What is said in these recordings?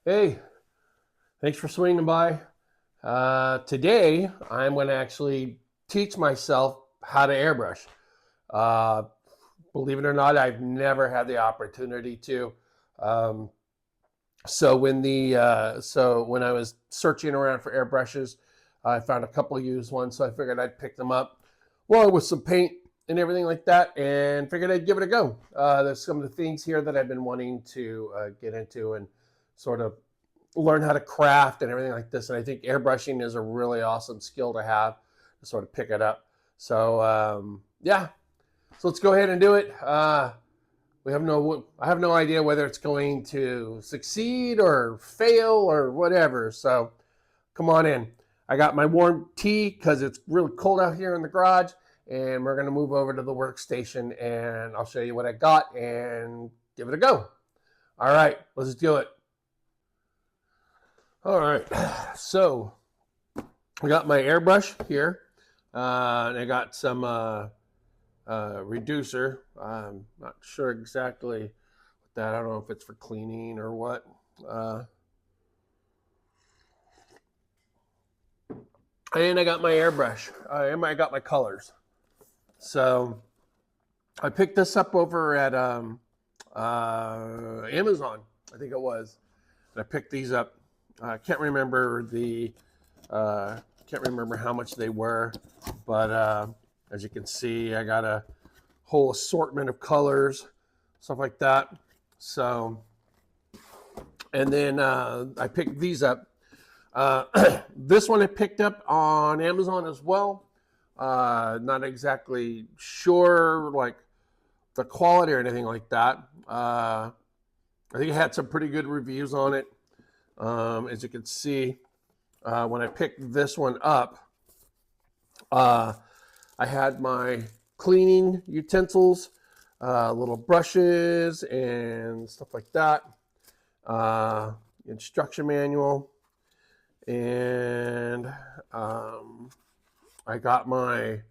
Hey, thanks for swinging by. Today, I'm going to actually teach myself how to airbrush. Uh, Believe it or not, I've never had the opportunity to. Um, so when I was searching around for airbrushes, I found a couple used ones, so I figured I'd pick them up, well, with some paint and everything like that, and figured I'd give it a go. There's some of the things here that I've been wanting to get into and sort of learn how to craft and everything like this. And I think airbrushing is a really awesome skill to have to sort of pick it up. So yeah, so let's go ahead and do it. I have no idea whether it's going to succeed or fail or whatever. So come on in. I got my warm tea because it's really cold out here in the garage, and we're gonna move over to the workstation and I'll show you what I got and give it a go. All right, let's do it. All right, so I got my airbrush here, and I got some reducer. I'm not sure exactly what that. I don't know if it's for cleaning or what. Uh, and I got my airbrush, and I got my colors. So I picked this up over at Amazon, I think it was. And I picked these up. I can't remember the can't remember how much they were, but as you can see, I got a whole assortment of colors, stuff like that. So, and then I picked these up. This one I picked up on Amazon as well. Not exactly sure like the quality or anything like that. I think it had some pretty good reviews on it. As you can see, when I picked this one up, uh, I had my cleaning utensils, little brushes and stuff like that, uh, instruction manual, and I got my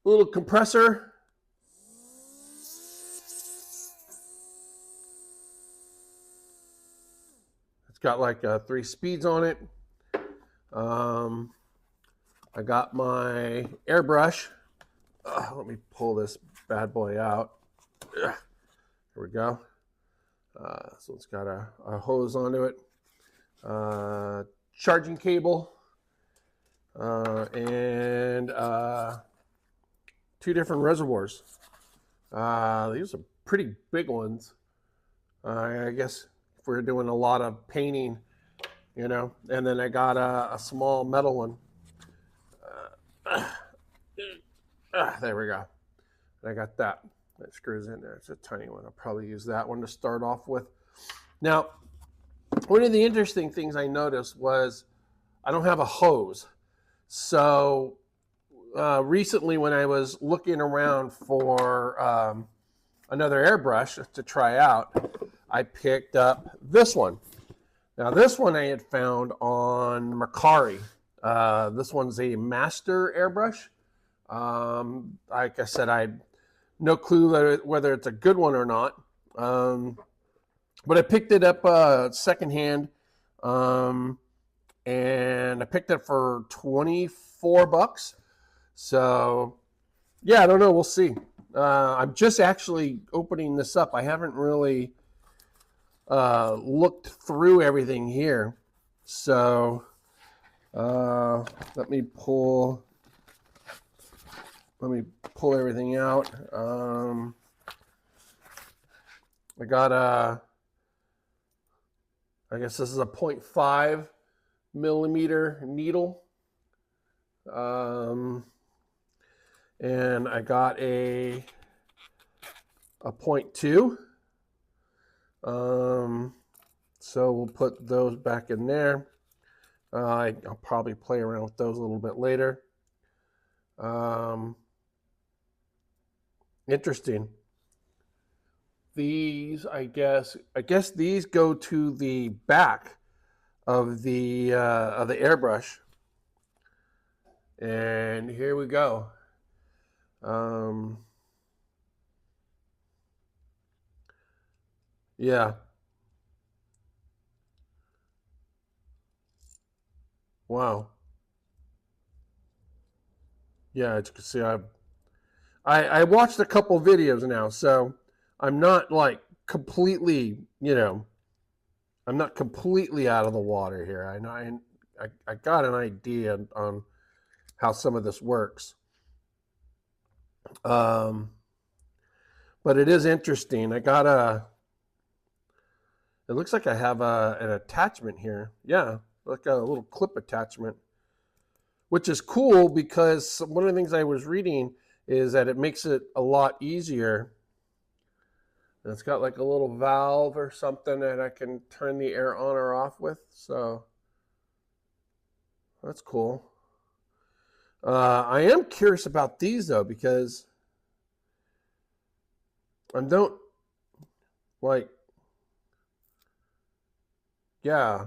little compressor. It's got like 3 speeds on it. Um, I got my airbrush. Let me pull this bad boy out. Here we go. So it's got a hose onto it, charging cable, and 2 different reservoirs. These are pretty big ones. I guess if we're doing a lot of painting, you know. And then I got a small metal one. There we go. And I got that. That screws in there. It's a tiny one. I'll probably use that one to start off with. Now, one of the interesting things I noticed was I don't have a hose. So recently, when I was looking around for another airbrush to try out, I picked up this one. Now, this one I had found on Mercari. This one's a master airbrush. Like I said, I had no clue whether it's a good one or not. But I picked it up secondhand, um, and I picked it for $24. So, yeah, I don't know. We'll see. I'm just actually opening this up. I haven't really looked through everything here. So, let me pull everything out. I got I guess this is a 0.5 millimeter needle. And I got a 0.2. So we'll put those back in there. I'll probably play around with those a little bit later. Interesting. These, I guess these go to the back of the airbrush. And here we go. Yeah. Wow. Yeah, as you can see, I watched a couple videos now, so I'm not like completely, I'm not completely out of the water here. I know I got an idea on how some of this works. Um, but it is interesting. I got it looks like I have an attachment here. Yeah, like a little clip attachment, which is cool because one of the things I was reading is that it makes it a lot easier. And it's got like a little valve or something that I can turn the air on or off with. So that's cool. I am curious about these though because I don't like, yeah,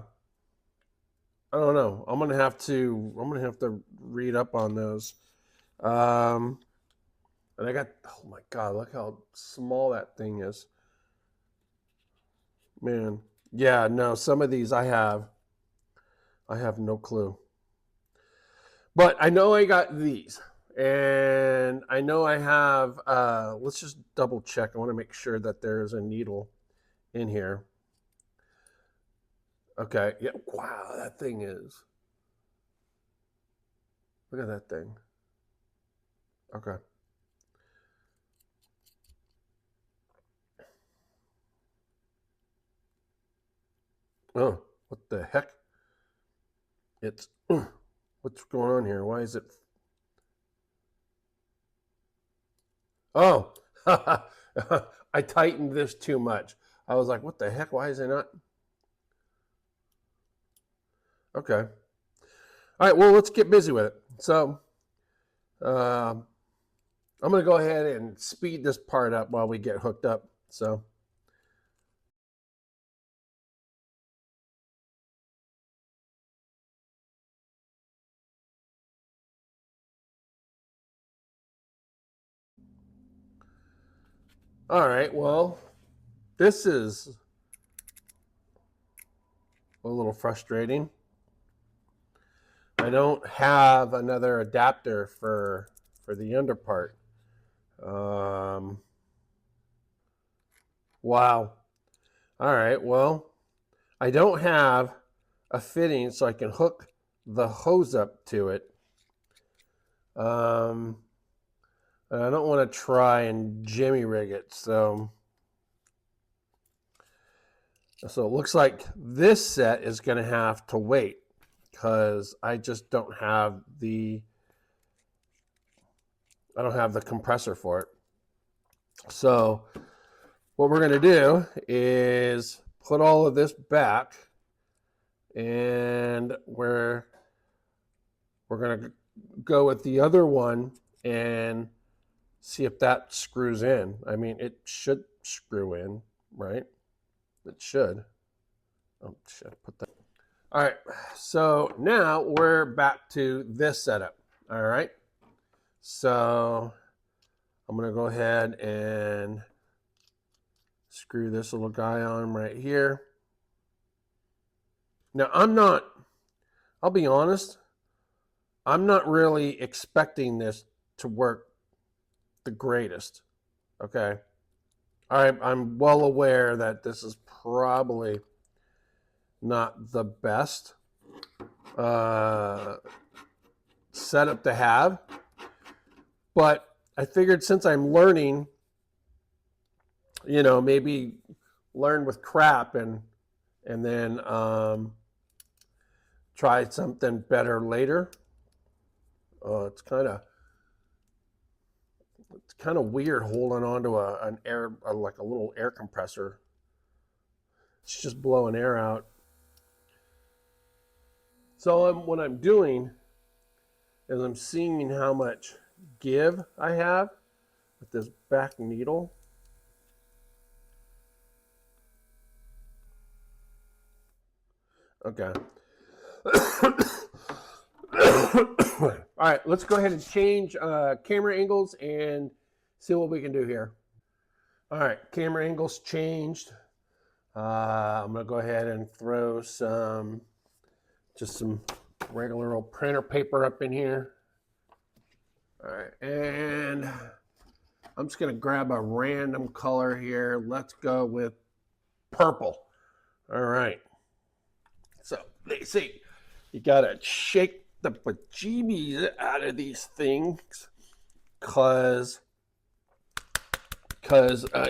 I don't know. I'm gonna have to read up on those. Um, and I got, oh my God, look how small that thing is. Man. Yeah, no, some of these I have no clue. But I know I got these. And I know I have let's just double check. I want to make sure that there's a needle in here. Okay. Yeah. Wow, that thing is. Look at that thing. Okay. Oh, what the heck? It's what's going on here? Why is it? Oh, I tightened this too much. I was like, what the heck? Why is it not? Okay. All right. Well, let's get busy with it. So, uh, I'm going to go ahead and speed this part up while we get hooked up. So, all right. Well, this is a little frustrating. I don't have another adapter for the under part. Um, wow. All right. Well, I don't have a fitting so I can hook the hose up to it. And I don't want to try and jimmy rig it. So it looks like this set is going to have to wait because I just don't have the compressor for it. So what we're going to do is put all of this back, and we're going to go with the other one and see if that screws in. I mean, it should screw in, right? It should. Oh, shit, put that. All right, so now we're back to this setup. All right, so I'm gonna go ahead and screw this little guy on right here. Now I'll be honest, I'm not really expecting this to work the greatest. Okay. I'm well aware that this is probably not the best setup to have, but I figured since I'm learning, maybe learn with crap and then try something better later. It's kind of weird holding onto an air like a little air compressor. It's just blowing air out. So what I'm doing is I'm seeing how much give I have with this back needle. Okay. All right, let's go ahead and change camera angles and see what we can do here. All right, camera angles changed. I'm gonna go ahead and throw some regular old printer paper up in here. All right, and I'm just gonna grab a random color here. Let's go with purple. All right. So they say you gotta shake the bejeebies out of these things, cause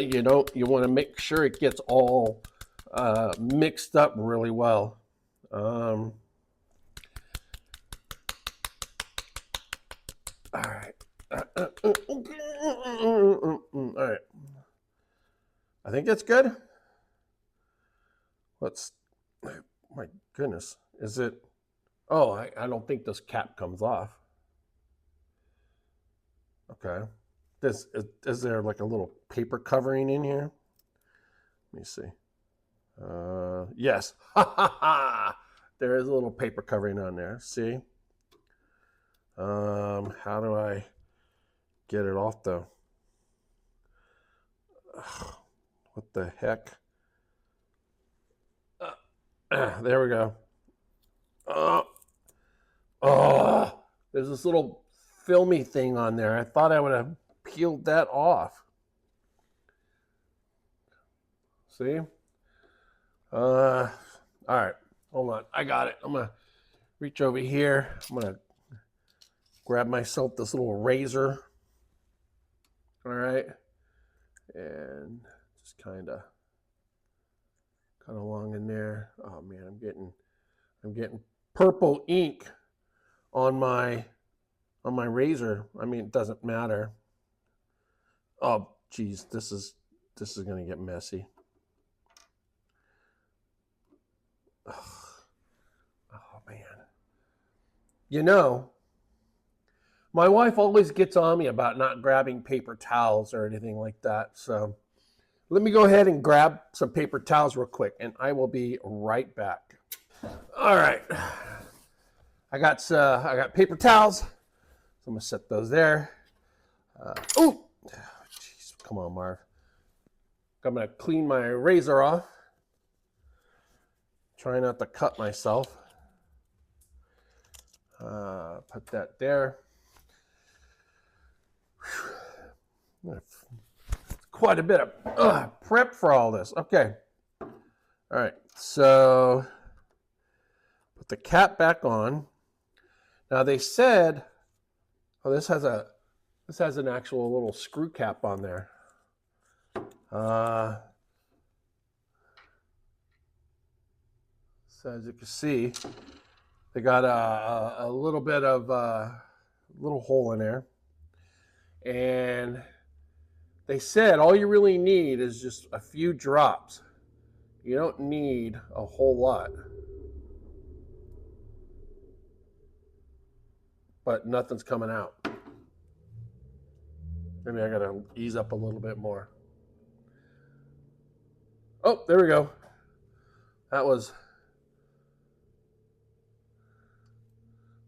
you know, you want to make sure it gets all mixed up really well. All right. All right. I think that's good. Let's. My goodness, is it? Oh, I don't think this cap comes off. Okay. Is there like a little paper covering in here? Let me see. Yes. There is a little paper covering on there. See? How do I get it off though? What the heck? There we go. There's this little filmy thing on there. I thought I would have peeled that off. See? All right. Hold on. I got it. I'm going to reach over here. I'm going to grab myself this little razor. All right. And just kind of cut along in there. Oh man, I'm getting purple ink on my razor. I mean, it doesn't matter. Oh geez, this is gonna get messy. Oh man. You know, my wife always gets on me about not grabbing paper towels or anything like that. So let me go ahead and grab some paper towels real quick, and I will be right back. All right. I got paper towels. So I'm gonna set those there. Oh, jeez, come on, Marv. I'm gonna clean my razor off. Try not to cut myself. Put that there. Quite a bit of prep for all this. Okay. All right. So put the cap back on. Now they said, oh, this has an actual little screw cap on there. So as you can see, they got a little bit of little hole in there, and they said all you really need is just a few drops. You don't need a whole lot. But nothing's coming out. Maybe I gotta ease up a little bit more. Oh, there we go. That was.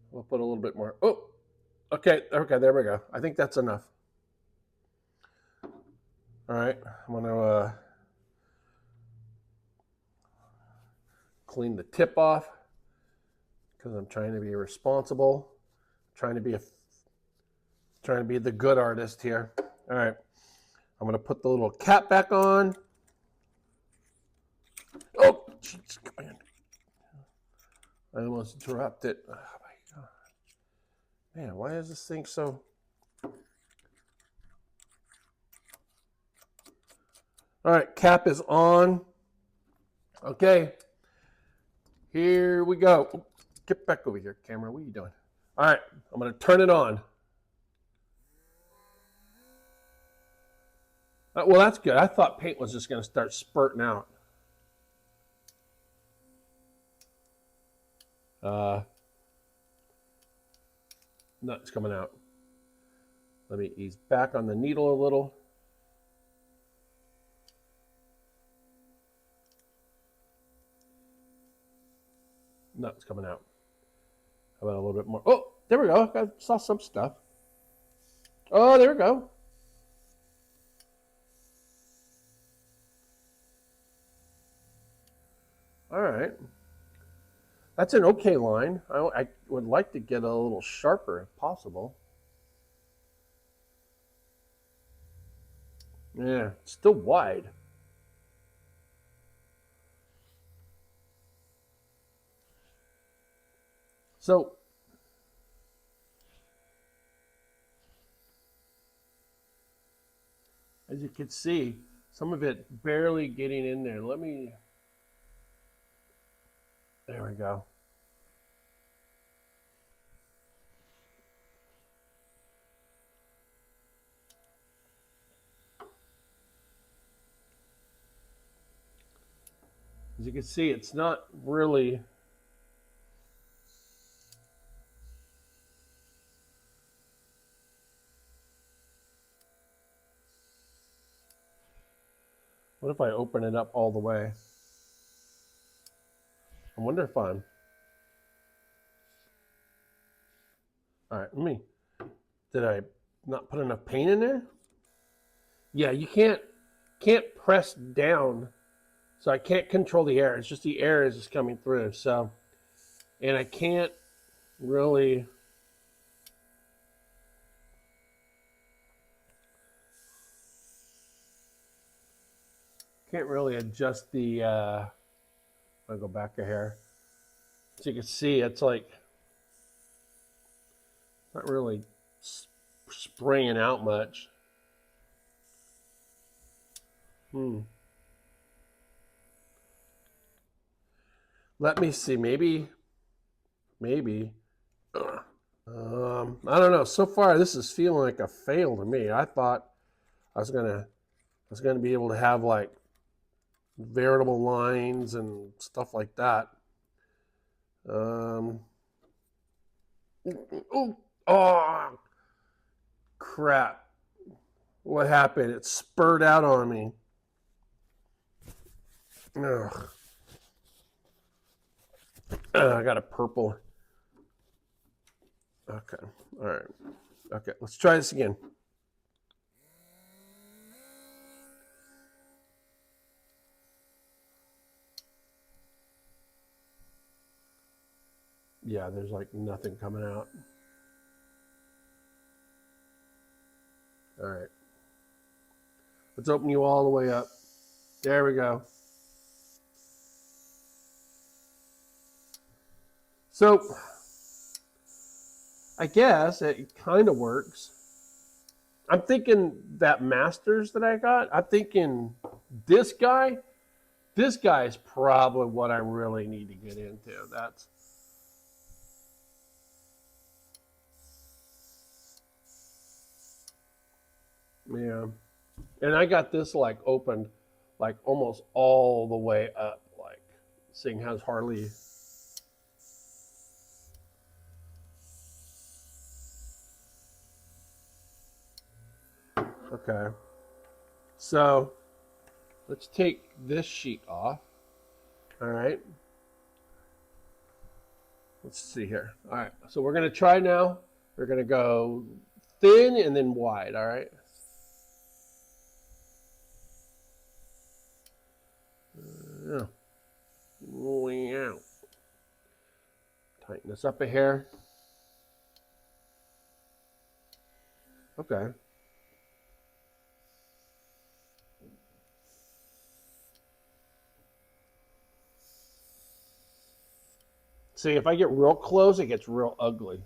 We'll put a little bit more. Oh, okay, there we go. I think that's enough. All right, I'm gonna clean the tip off because I'm trying to be responsible, trying to be the good artist here. All right, I'm gonna put the little cap back on. Oh, jeez, come on. I almost dropped it. Oh my God. Man, why is this thing so... All right, cap is on. Okay, here we go. Get back over here, camera. What are you doing? All right, I'm gonna turn it on. Well, that's good. I thought paint was just gonna start spurting out. No, it's coming out. Let me ease back on the needle a little. No, it's coming out. How about a little bit more? Oh, there we go. I saw some stuff. Oh, there we go. All right. That's an okay line. I would like to get a little sharper if possible. Yeah, it's still wide. So, as you can see, some of it barely getting in there. Let me, there we go. As you can see, it's not really, what if I open it up all the way? I wonder if I'm, all right, let me, did I not put enough paint in there? Yeah, you can't press down, so I can't control the air. It's just the air is just coming through. So, and I can't really, adjust the. I'll go back a hair. As you can see, it's like not really spraying out much. Let me see. Maybe. Ugh. I don't know. So far, this is feeling like a fail to me. I thought I was gonna be able to have like veritable lines and stuff like that. Um, oh, oh, crap! What happened? It spurred out on me. Ugh. I got a purple. Okay. All right. Okay. Let's try this again. Yeah, there's like nothing coming out. All right. Let's open you all the way up. There we go. So, I guess it kind of works. I'm thinking that Masters that I got, I'm thinking this guy is probably what I really need to get into. That's, yeah. And I got this like opened like almost all the way up. Like, this thing has hardly. Okay. So let's take this sheet off. All right. Let's see here. All right. So we're going to try now. We're going to go thin and then wide. All right. Rolling out. Tighten this up a hair. Okay. See, if I get real close, it gets real ugly.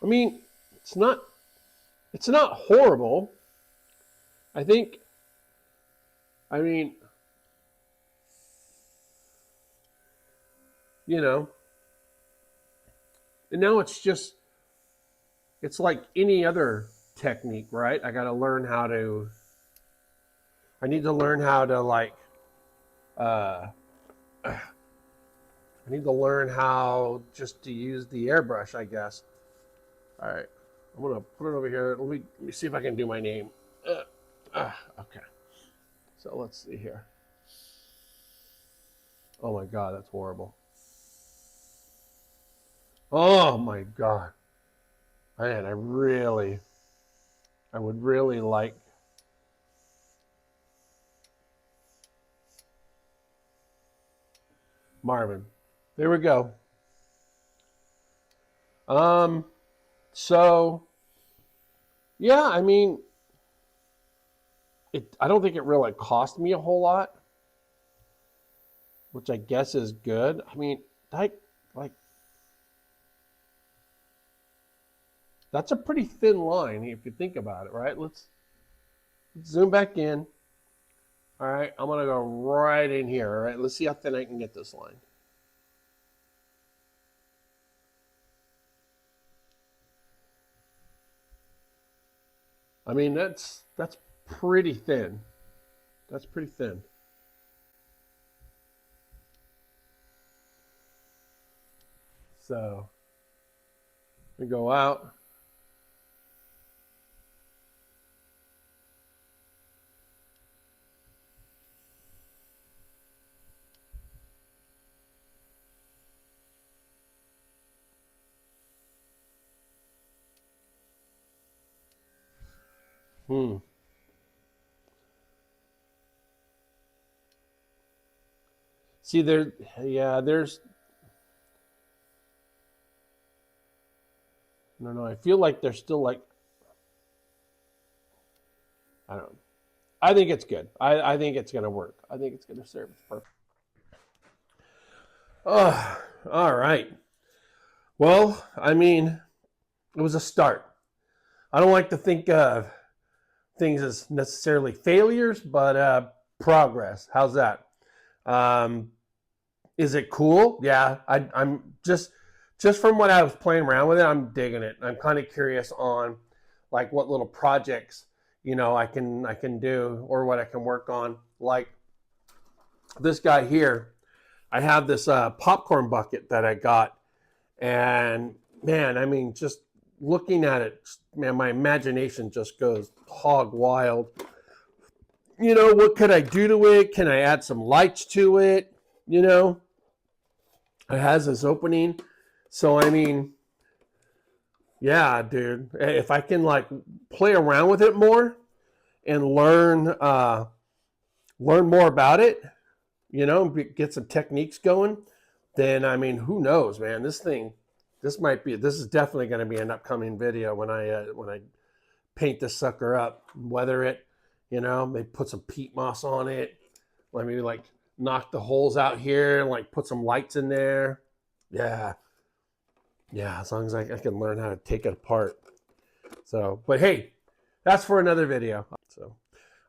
I mean, it's not horrible. I think, I mean, you know, and now it's like any other technique, right? I need to learn how to like, uh, I need to learn how just to use the airbrush, I guess. All right, I'm gonna put it over here. Let me see if I can do my name. Okay, so let's see here. Oh my God, that's horrible. Oh my God. Man, I would really like Marvin. There we go. Um, so yeah, I mean, I don't think it really cost me a whole lot, which I guess is good. I mean, like that's a pretty thin line if you think about it, right? Let's zoom back in. All right, I'm gonna go right in here. All right, let's see how thin I can get this line. I mean, that's pretty thin. That's pretty thin. So we go out. Hmm. See there, yeah. There's no. I feel like there's still like I don't know. I think it's good. I think it's gonna work. I think it's gonna serve its purpose. Oh, all right. Well, I mean, it was a start. I don't like to think of things as necessarily failures, but progress. How's that? Um, is it cool? Yeah, I'm just from what I was playing around with it, I'm digging it. I'm kind of curious on like what little projects I can do or what I can work on. Like this guy here, I have this popcorn bucket that I got, and man, I mean, just looking at it, man, my imagination just goes hog wild. What could I do to it? Can I add some lights to it? You know, it has this opening. So, I mean, yeah, dude, if I can like play around with it more and learn more about it, get some techniques going, then I mean, who knows, man? This is definitely going to be an upcoming video when I paint this sucker up, weather it, maybe put some peat moss on it, let me like knock the holes out here and like put some lights in there. Yeah, yeah, as long as I can learn how to take it apart. So, but hey, that's for another video. So,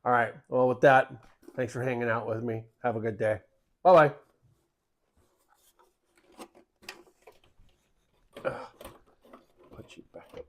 all right. Well, with that, thanks for hanging out with me. Have a good day. Bye bye. Put you back up.